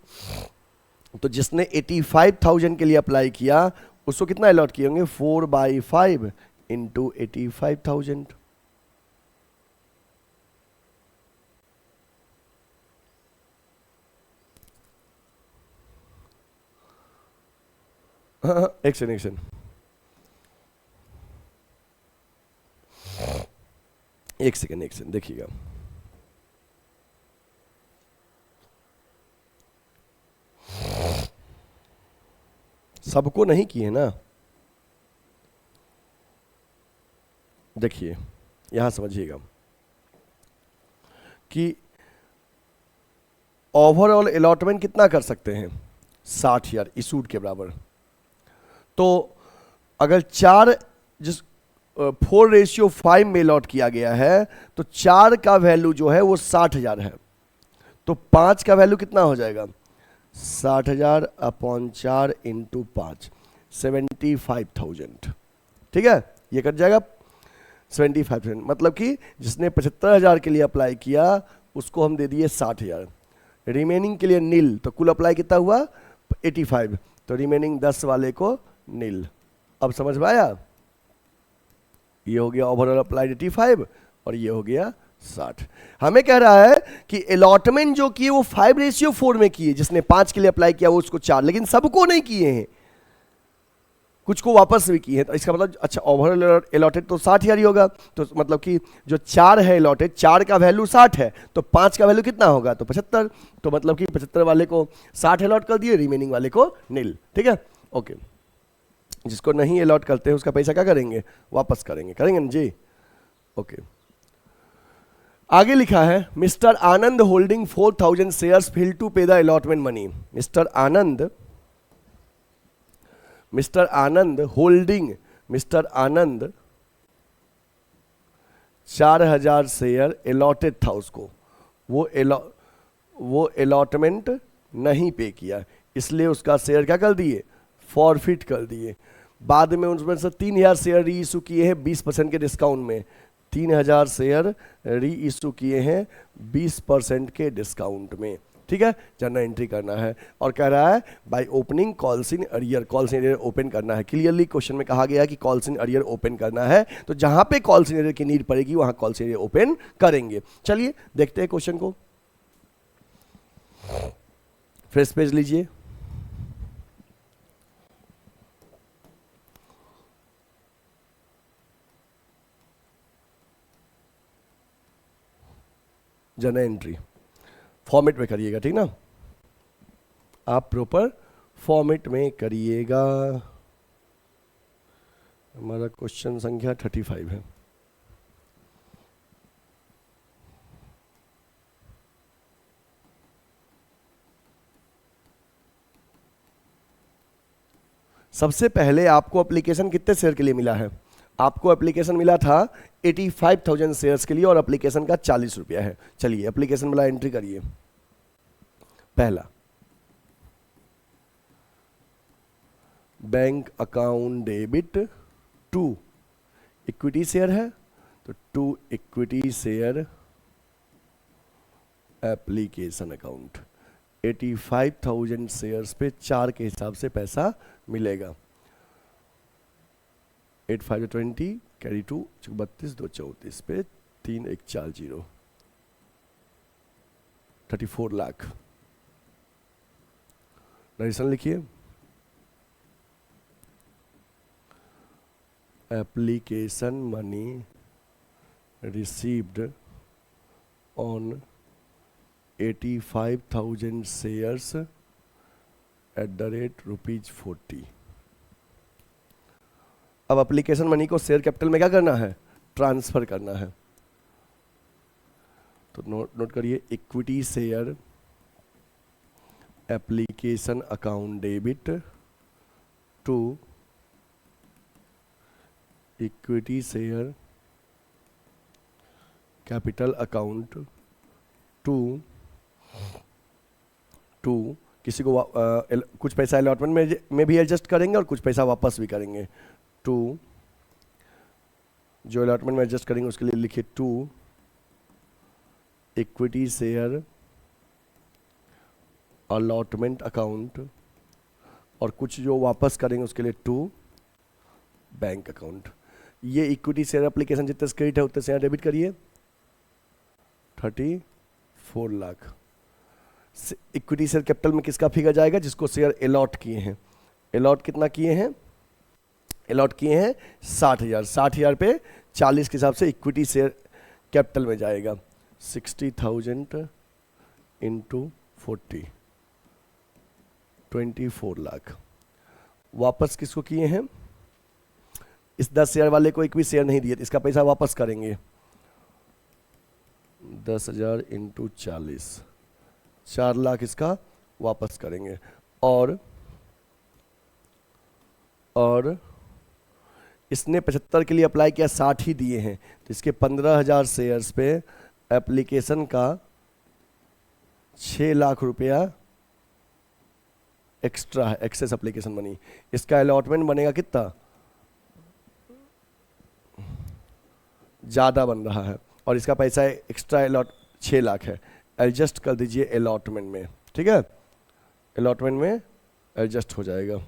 S1: तो जिसने 85,000 के लिए अप्लाई किया उसको कितना अलॉट किए होंगे? 4/5 इंटू 85,000। एक सेकंड देखिएगा। सबको नहीं किए ना, देखिए यहां समझिएगा कि ओवरऑल अलॉटमेंट कितना कर सकते हैं? 60,000 इशूड के बराबर। तो अगर 4:5 में अलॉट किया गया है तो 4 का वैल्यू जो है वो 60,000 है, तो 5 का वैल्यू कितना हो जाएगा? 60,000 अपॉन 4 इंटू 5, 75,000। ठीक है, ये कट जाएगा 75,000, मतलब कि जिसने 75,000 के लिए अप्लाई किया उसको हम दे दिए 60,000, रिमेनिंग के लिए नील, तो कुल अप्लाई कितना हुआ? 85, तो रिमेनिंग 10 वाले को नील। अब समझ में आया? ये हो गया ओवरऑल अप्लाइड 85 और ये हो गया 60। हमें कह रहा है कि अलॉटमेंट जो किए वो 5:4 में किए, जिसने 5 के लिए अप्लाई किया वो उसको 4, लेकिन सबको नहीं किए हैं, कुछ को वापस भी किए हैं। तो इसका मतलब अच्छा ओवरऑल अलॉटेड तो 60,000 ही होगा, तो मतलब कि जो 4 है अलॉटेड, 4 का वैल्यू 60 है, तो 5 का वैल्यू कितना होगा? तो 75, तो मतलब कि 75 वाले को 60 अलॉट कर दिए, रिमेनिंग वाले को नील। ठीक है, ओके। जिसको नहीं अलॉट करते हैं उसका पैसा क्या करेंगे? वापस करेंगे, करेंगे ना जी? ओके। आगे लिखा है mister Anand holding 4,000 shares fail to pay the allotment money. Mister Anand holding, mister Anand 4,000 share allotted था उसको, वो अलॉटमेंट नहीं पे किया, इसलिए उसका शेयर क्या कर दिए? फॉरफिट कर दिए। बाद में उसमें से 3,000 शेयर री इशू किए हैं 20% के डिस्काउंट में, 3,000 शेयर री इशू किए हैं 20% के डिस्काउंट में। ठीक है, जनरल एंट्री करना है और कह रहा है by opening calls in arrear, calls in arrear open करना है। क्लियरली क्वेश्चन में कहा गया है कि कॉल्स इन अरियर ओपन करना है, तो जहां पे कॉल्स इन अरियर की नीड पड़ेगी वहां कॉल्स इन अरियर ओपन करेंगे। चलिए देखते हैं क्वेश्चन को, फ्रेश पेज लीजिए। जनरल एंट्री फॉर्मेट में करिएगा, ठीक ना? आप प्रॉपर फॉर्मेट में करिएगा। हमारा क्वेश्चन संख्या 35 है। सबसे पहले आपको एप्लीकेशन कितने शेयर के लिए मिला है? आपको एप्लीकेशन मिला था 85,000 शेयर्स के लिए और एप्लीकेशन का 40 रुपया है। चलिए एप्लीकेशन वाला एंट्री करिए। पहला, bank account debit to equity share है, तो to equity share application account 85,000 shares पे 4 के हिसाब से पैसा मिलेगा। 8 5 20 कैरी 2 32 2 34 पे 3 1 4 0 34 लाख। नरेशन लिखिए। Application money received on 85,000 shares @rupees 40। अब एप्लीकेशन मनी को शेयर कैपिटल में क्या करना है? ट्रांसफर करना है। तो नोट करिए, equity share application account debit to equity share capital account to किसी को कुछ पैसा अलॉटमेंट में भी एडजस्ट करेंगे और कुछ पैसा वापस भी करेंगे। टू, जो अलॉटमेंट में एडजस्ट करेंगे उसके लिए लिखिए to equity share allotment account, और कुछ जो वापस करेंगे उसके लिए टू बैंक अकाउंट। ये इक्विटी शेयर एप्लीकेशन जितने क्रेडिट है उतने से यहाँ डेबिट करिए। 34 लाख। इक्विटी शेयर कैपिटल में किसका फिगर जाएगा? जिसको शेयर अलॉट किए हैं। अलॉट कितना किए हैं? अलॉट किए हैं 60,000। 60,000 पे 40 के हिसाब से इक्विटी शेयर कैपिटल में जाएगा। 60,000 इंटू 40 24 लाख। वापस किसको किए हैं? इस 10 शेयर वाले को एक भी शेयर नहीं दिए, इसका पैसा वापस करेंगे। 10,000 इंटू 40 4 लाख इसका वापस करेंगे। और इसने 75 के लिए अप्लाई किया, 60 ही दिए हैं, तो इसके 15,000 शेयर्स पे एप्लीकेशन का 6 लाख रुपया एक्स्ट्रा है, एक्सेस एप्लीकेशन मनी। इसका अलॉटमेंट बनेगा कितना? ज़्यादा बन रहा है और इसका पैसा एक्स्ट्रा अलॉट 6 लाख है। एडजस्ट कर दीजिए अलॉटमेंट में, ठीक है? अलॉटमेंट में एडजस्ट हो जाएगा।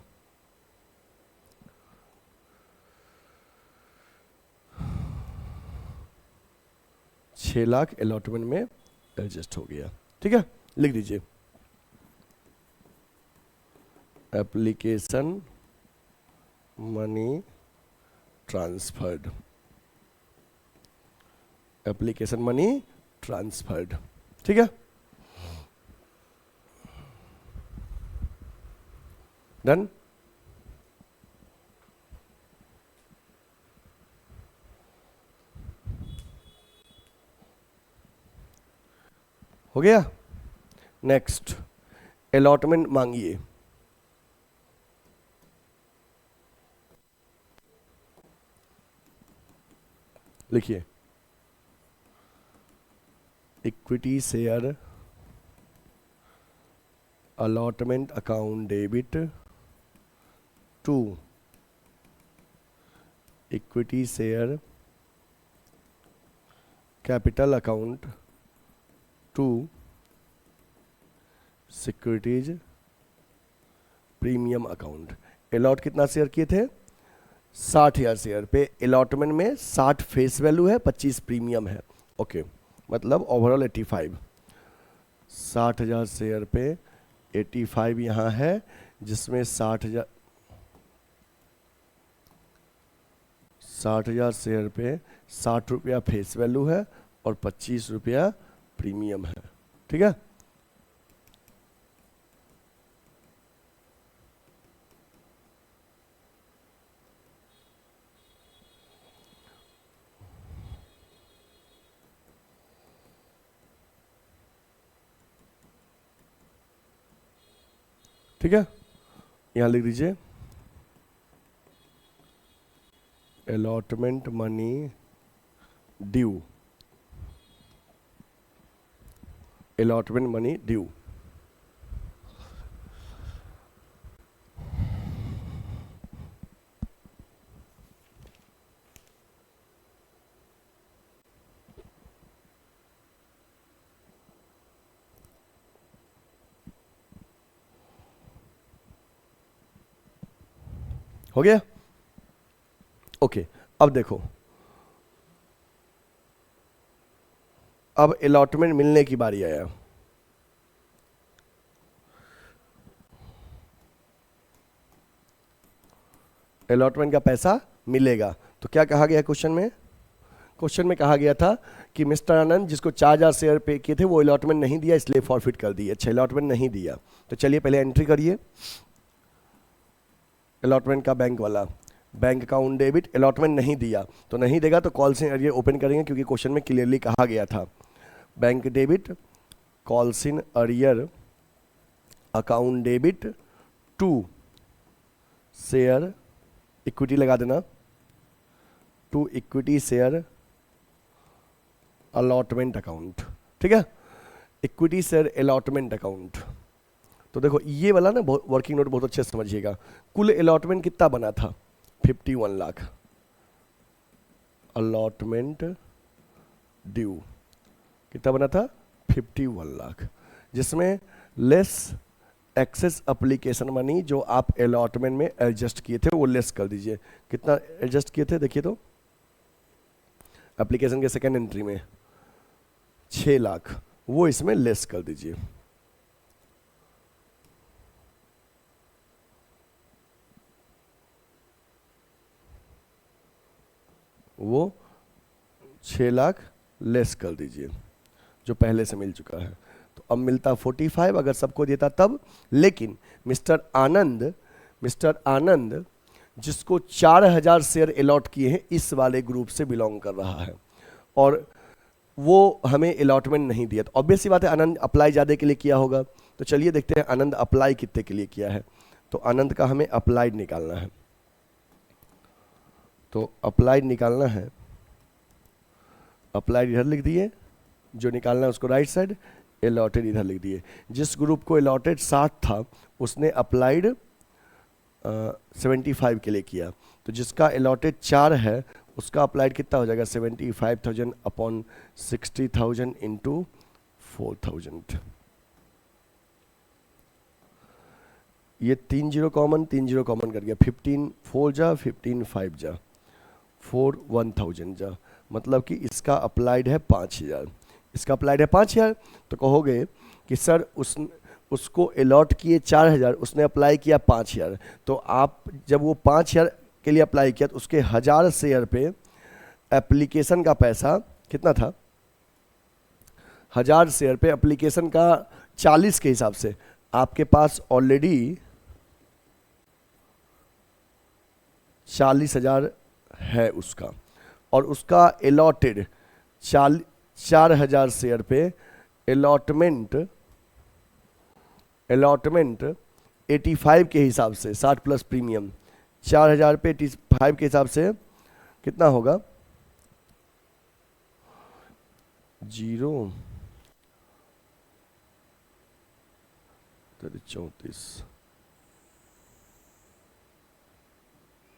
S1: छः लाख अलॉटमेंट में एडजस्ट हो गया, ठीक है? लिख दीजिए application money transferred. Application money transferred, ठीक है? डन। हो गया। नेक्स्ट, अलॉटमेंट मांगिए। लिखिए equity share allotment account debit to equity share capital account to securities premium account. Allot कितना शेयर किए थे? 60,000 शेयर पे। अलॉटमेंट में 60 फेस वैल्यू है, 25 प्रीमियम है। ओके, मतलब ओवरऑल 85। 60,000 शेयर पे 85 यहाँ है, जिसमें 60,000 शेयर पे 60 रुपया फेस वैल्यू है और 25 रुपया प्रीमियम है, ठीक है? ठीक है, यहां लिख दीजिए allotment money due, allotment money due। हो गया? ओके, अब देखो, अब अलॉटमेंट मिलने की बारी आया। अलॉटमेंट का पैसा मिलेगा तो क्या कहा गया क्वेश्चन में? क्वेश्चन में कहा गया था कि मिस्टर आनंद जिसको 4000 शेयर पे किए थे वो अलॉटमेंट नहीं दिया इसलिए फॉरफिट कर दिए। अच्छा, अलॉटमेंट नहीं दिया तो चलिए पहले एंट्री करिए अलॉटमेंट का, बैंक वाला, बैंक अकाउंट डेबिट, अलॉटमेंट नहीं दिया तो नहीं देगा तो कॉल्स इन अरियर ओपन करेंगे क्योंकि क्वेश्चन में क्लियरली कहा गया था bank debit, calls in arrear account debit to share, equity लगा देना, to equity share allotment account. ठीक है, इक्विटी शेयर अलॉटमेंट अकाउंट। तो देखो ये वाला ना वर्किंग नोट बहुत अच्छे से समझिएगा। कुल अलॉटमेंट कितना बना था? 51 लाख अलॉटमेंट ड्यू कितना बना था? 51 लाख, जिसमें लेस एक्सेस एप्लीकेशन मनी जो आप अलॉटमेंट में एडजस्ट किए थे वो लेस कर दीजिए। कितना एडजस्ट किए थे देखिए तो, एप्लीकेशन के सेकेंड एंट्री में 6 लाख, वो इसमें लेस कर दीजिए। वो 6 लाख लेस कर दीजिए जो पहले से मिल चुका है। तो अब मिलता 45 अगर सबको देता तब। लेकिन मिस्टर आनंद जिसको 4000 शेयर अलॉट किए हैं इस वाले ग्रुप से बिलोंग कर रहा है और वो हमें अलॉटमेंट नहीं दिया। तो ऑब्वियस सी बात है आनंद अप्लाई ज़्यादा के लिए किया होगा। तो चलिए देखते हैं आनंद अप्लाई कितने के लिए किया है। तो आनंद का हमें अप्लाइड निकालना है। तो अप्लाइड निकालना है, अप्लाइड इधर लिख दिए, जो निकालना है उसको राइट साइड, अलॉटेड इधर लिख दिए। जिस ग्रुप को अलॉटेड 60 था उसने अप्लाइड 75 के लिए किया। तो जिसका अलॉटेड 4 है उसका अप्लाइड कितना हो जाएगा? 75,000 अपॉन 60,000 इंटू 4,000। ये 3 जीरो कॉमन कर गया, 15 4 जा 15 5 जा 4 1000 जा, मतलब कि इसका अप्लाइड है 5000। इसका अप्लाइड है 5000। तो कहोगे कि सर उसको अलॉट किए 4000, उसने अप्लाई किया 5000। तो आप जब वो 5000 के लिए अप्लाई किया तो उसके 1000 शेयर पे एप्लीकेशन का पैसा कितना था? 1000 शेयर पे एप्लीकेशन का 40 के हिसाब से आपके पास ऑलरेडी 40,000 है उसका, और उसका अलॉटेड 4000 शेयर पे अलॉटमेंट 85 के हिसाब से 60 प्लस प्रीमियम 4000 पे 85 के हिसाब से कितना होगा? 0 34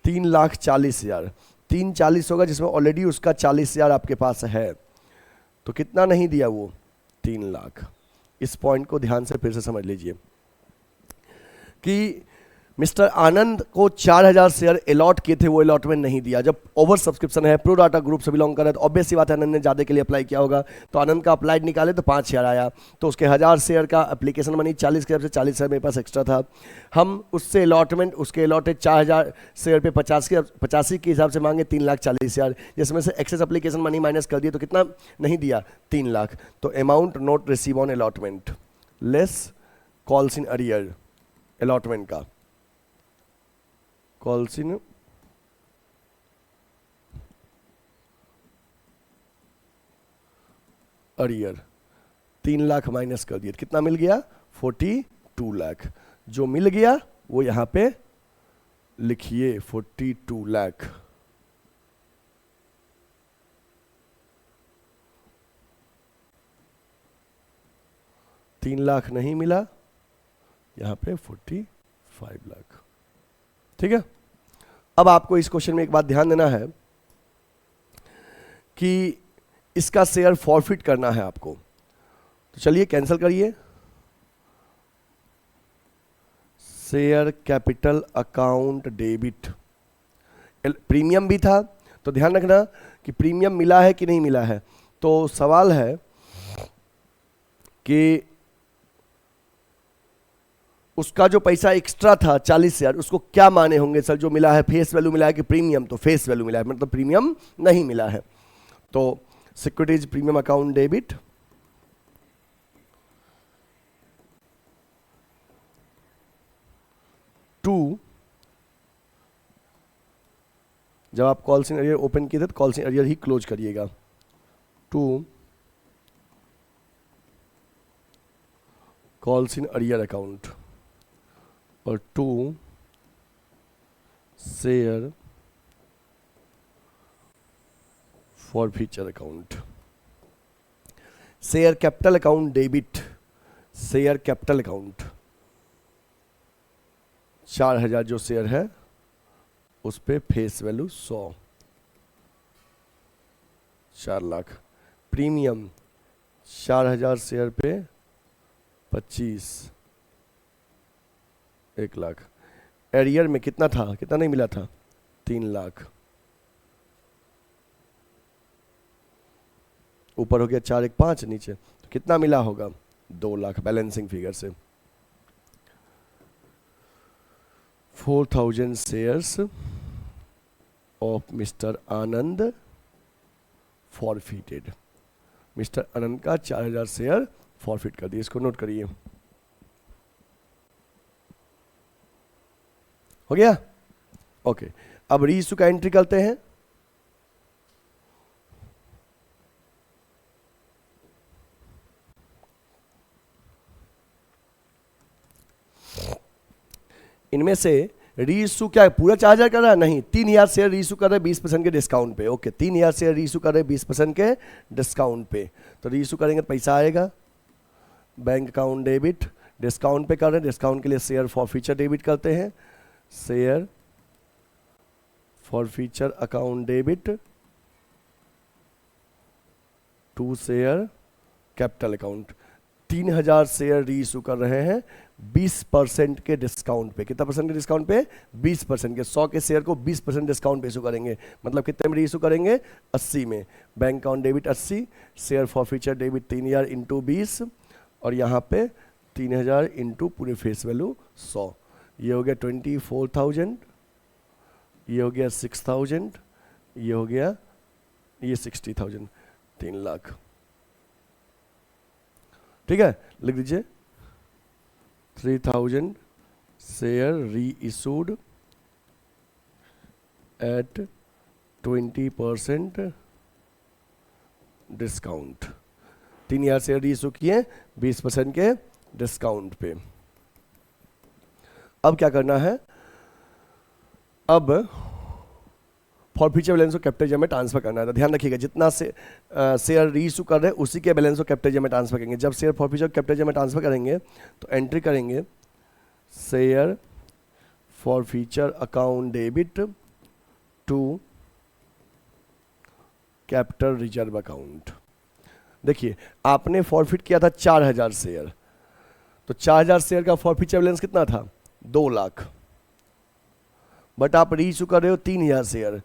S1: 3,40,000, 340 होगा जिसमें ऑलरेडी उसका 40,000 आपके पास है। तो कितना नहीं दिया वो? 3 लाख। इस पॉइंट को ध्यान से फिर से समझ लीजिए कि मिस्टर आनंद को 4000 शेयर अलॉट किए थे, वो अलॉटमेंट नहीं दिया। जब ओवर सब्सक्रिप्शन है, प्रो डाटा ग्रुप से बिलोंग कर रहा है तो ऑब्वियस सी बात है आनंद ने ज़्यादा के लिए अप्लाई किया होगा। तो आनंद का अप्लाइड निकाले तो 5000 आया। तो उसके 1000 शेयर का एप्लीकेशन मनी 40 के हिसाब से 40,000 मेरे पास एक्स्ट्रा था। हम उससे अलॉटमेंट उसके अलॉटेड 4000 शेयर पे 85 के हिसाब से मांगे 3,40,000, जिसमें से एक्सेस एप्लीकेशन मनी माइनस कर दिए तो कितना नहीं दिया? 3 लाख। तो amount not receive on allotment less calls in arrear allotment का, calls in arrear 3 lakh minus कर दिया, कितना मिल गया? 42 लाख। जो मिल गया वो यहां पे लिखिए 42 लाख। 3 लाख नहीं मिला, यहाँ पे 45 लाख। ठीक है, अब आपको इस क्वेश्चन में एक बात ध्यान देना है कि इसका शेयर फॉरफिट करना है आपको। तो चलिए कैंसिल करिए, share capital account debit. Premium भी था, तो ध्यान रखना कि प्रीमियम मिला है कि नहीं मिला है। तो सवाल है कि उसका जो पैसा एक्स्ट्रा था 40,000, उसको क्या माने होंगे सर, जो मिला है फेस वैल्यू मिला है कि प्रीमियम? तो फेस वैल्यू मिला है, मतलब प्रीमियम नहीं मिला है। तो securities premium account debit, to, जब आप कॉल्स इन अरियर ओपन किए थे तो कॉल्स इन अरियर ही क्लोज करिएगा। To calls in arrear account और to share for future account. Share capital account debit, share capital account 4,000 जो शेयर है उस पे face value 100, 4 lakh. Premium 4,000 share पे 25, 1 लाख। एरियर में कितना था, कितना नहीं मिला था? 3 लाख। ऊपर हो गया 4 1 5, नीचे तो कितना मिला होगा? 2 लाख बैलेंसिंग फिगर से। 4,000 shares of mister Anand forfeited. Mister Anand का 4,000 शेयर फॉरफिट कर दिए, इसको नोट करिए। हो गया? ओके, अब रीइश्यू का एंट्री करते हैं। इनमें से रीइश्यू क्या पूरा 4,000 कर रहा है? नहीं, 3,000 शेयर रीइश्यू कर रहे हैं 20% के डिस्काउंट पे। ओके, 3,000 शेयर रीइश्यू कर रहे हैं 20% के डिस्काउंट पे। तो रीइश्यू करेंगे तो पैसा आएगा, बैंक अकाउंट डेबिट, डिस्काउंट पे कर रहे हैं, डिस्काउंट के लिए शेयर फॉर फ्यूचर डेबिट करते हैं, share for future account debit to share capital account. 3,000 share reissue कर रहे हैं 20% के डिस्काउंट पे। कितना परसेंट के डिस्काउंट पे? 20% के। 100 के शेयर को 20% डिस्काउंट पे इशू करेंगे, मतलब कितने में रीइशू करेंगे? 80 में। Bank account debit 80, share for future debit 3,000 into 20, और यहाँ पे 3,000 इंटू पूरी फेस वैल्यू 100। ये हो गया 24,000, ये हो गया 6,000, ये हो गया ये 60,000, 3 लाख। ठीक है, लिख दीजिए 3,000 share reissued at 20% discount. 3,000 share reissue किए 20% के डिस्काउंट पे। अब क्या करना है? अब फॉर फ्यूचर बैलेंस को कैपिटल जेम में ट्रांसफर करना है। तो ध्यान रखिएगा, जितना से शेयर रीइशू कर रहे हैं उसी के बैलेंस को कैपिटल जेम में ट्रांसफर करेंगे। जब शेयर फॉर फ्यूचर कैपिटल जेम में ट्रांसफर करेंगे तो एंट्री करेंगे share for future account debit to capital reserve account. देखिए, आपने फॉरफिट किया था 4,000 शेयर, तो 4,000 शेयर का फॉर फ्यूचर बैलेंस कितना था? 2 लाख। बट आप रीइशू कर रहे हो 3,000 शेयर,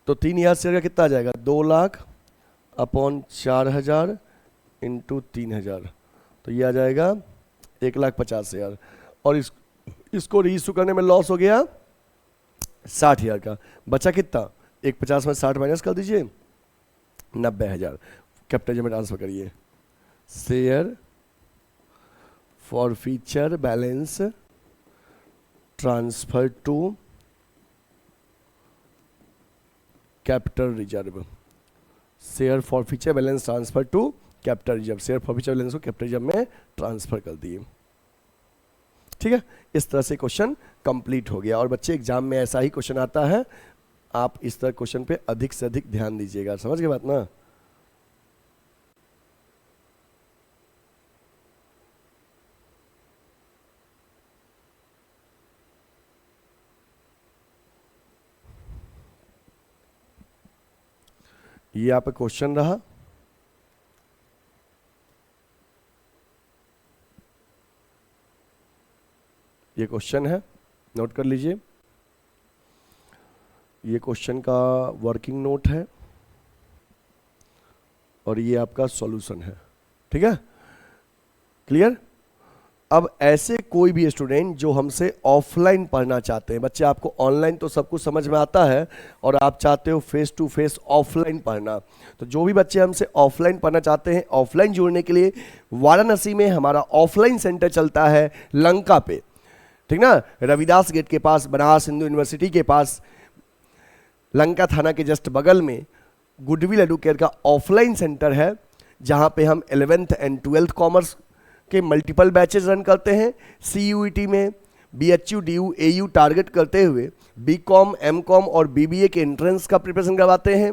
S1: तो 3,000 शेयर का कितना आ जाएगा? 2 लाख अपॉन 4,000 इंटू 3,000, तो ये आ जाएगा 1,50,000। और इसको रीइशू करने में लॉस हो गया 60,000 का। बचा कितना? 150 में 60 माइनस कर दीजिए, 90,000। कैपिटल जेम में ट्रांसफर करिए, share for future balance transfer to capital reserve. Share for future balance transfer to capital reserve. Share for future balance को कैपिटल रिजर्व में ट्रांसफर कर दिए। ठीक है, इस तरह से क्वेश्चन कंप्लीट हो गया। और बच्चे एग्जाम में ऐसा ही क्वेश्चन आता है, आप इस तरह क्वेश्चन पे अधिक से अधिक ध्यान दीजिएगा, समझ गए बात ना। ये यहाँ पे क्वेश्चन रहा, ये क्वेश्चन है, नोट कर लीजिए। ये क्वेश्चन का वर्किंग नोट है और ये आपका सॉल्यूशन है, ठीक है, क्लियर। अब ऐसे कोई भी स्टूडेंट जो हमसे ऑफलाइन पढ़ना चाहते हैं, बच्चे आपको ऑनलाइन तो सब कुछ समझ में आता है और आप चाहते हो फेस टू फेस ऑफलाइन पढ़ना, तो जो भी बच्चे हमसे ऑफलाइन पढ़ना चाहते हैं, ऑफलाइन जुड़ने के लिए वाराणसी में हमारा ऑफलाइन सेंटर चलता है लंका पे, ठीक ना, रविदास गेट के पास, बनारस हिंदू यूनिवर्सिटी के पास, लंका थाना के जस्ट बगल में गुडविल एडुकेयर का ऑफलाइन सेंटर है, जहां पे हम 11th एंड 12th कॉमर्स के मल्टीपल बैचेस रन करते हैं। CUET में BHU DU AU टारगेट करते हुए BCom MCom और BBA के एंट्रेंस का प्रिपरेशन करवाते हैं।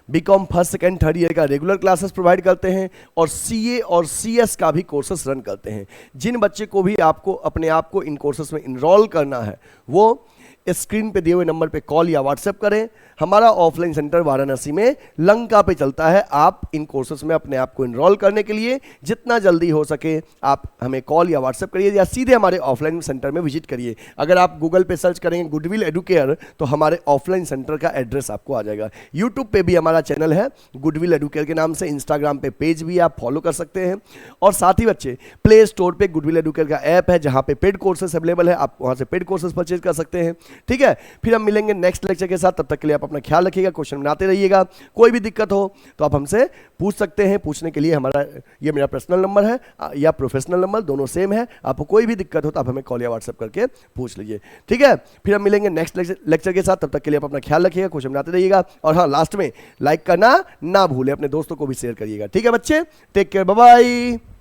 S1: BCom first second third year का रेगुलर क्लासेस प्रोवाइड करते हैं और CA और CS का भी कोर्सेस रन करते हैं। जिन बच्चे को भी आपको अपने आप को इन कोर्सेस में इनरोल करना है वो स्क्रीन पे दिए हुए नंबर पे कॉल या व्हाट्सएप करें। हमारा ऑफलाइन सेंटर वाराणसी में लंका पे चलता है। आप इन कोर्सेस में अपने आप को इनरोल करने के लिए जितना जल्दी हो सके आप हमें कॉल या व्हाट्सएप करिए या सीधे हमारे ऑफलाइन सेंटर में विजिट करिए। अगर आप गूगल पे सर्च करेंगे गुडविल एडुकेयर तो हमारे ऑफलाइन सेंटर का एड्रेस आपको आ जाएगा। यूट्यूब पे भी हमारा चैनल है गुडविल एडुकेयर के नाम से, इंस्टाग्राम पे पेज भी आप फॉलो कर सकते हैं और साथ ही बच्चे प्ले स्टोर पे गुडविल एडुकेयर का ऐप है जहां पे पेड कोर्सेस अवेलेबल है, आप वहां से पेड कोर्सेस परचेज कर सकते हैं, ठीक है। फिर हम मिलेंगे नेक्स्ट लेक्चर के साथ, तब तक के लिए आप अपना ख्याल रखिएगा, क्वेश्चन बनाते रहिएगा। कोई भी दिक्कत हो तो आप हमसे पूछ सकते हैं, पूछने के लिए हमारा ये मेरा पर्सनल नंबर है या प्रोफेशनल नंबर, दोनों सेम है। आपको कोई भी दिक्कत हो तो आप हमें कॉल या व्हाट्सएप करके पूछ लीजिए, ठीक है। फिर हम मिलेंगे नेक्स्ट लेक्चर के साथ, तब तक के लिए आप अपना ख्याल रखिएगा, क्वेश्चन बनाते रहिएगा और हाँ लास्ट में लाइक करना ना भूलें, अपने दोस्तों को भी शेयर करिएगा, ठीक है बच्चे। Take care, bye bye.